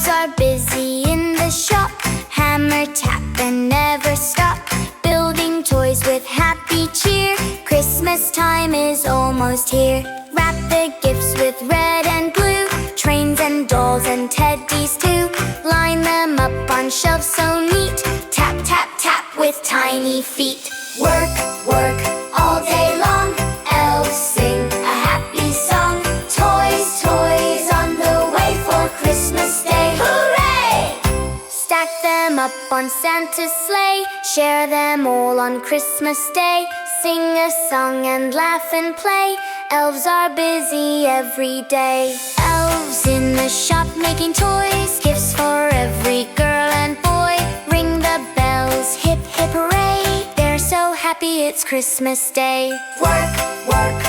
Elves are busy in the shop, hammer, tap, and never stop, building toys with happy cheer. Christmas time is almost here. Wrap the gifts with red and blue, trains and dolls and teddies too. Line them up on shelves so neat, tap, tap, tap with tiny feet. Work, work, all day long, elves sing a happy song. Toys, toys on the way for Christmas Day. Hooray! Stack them up on Santa's sleigh, share them all on Christmas Day. Sing a song and laugh and play, elves are busy every day. Elves in the shop making toys, gifts for every girl and boy. Ring the bells, hip hip hooray, they're so happy it's Christmas Day. Work, work,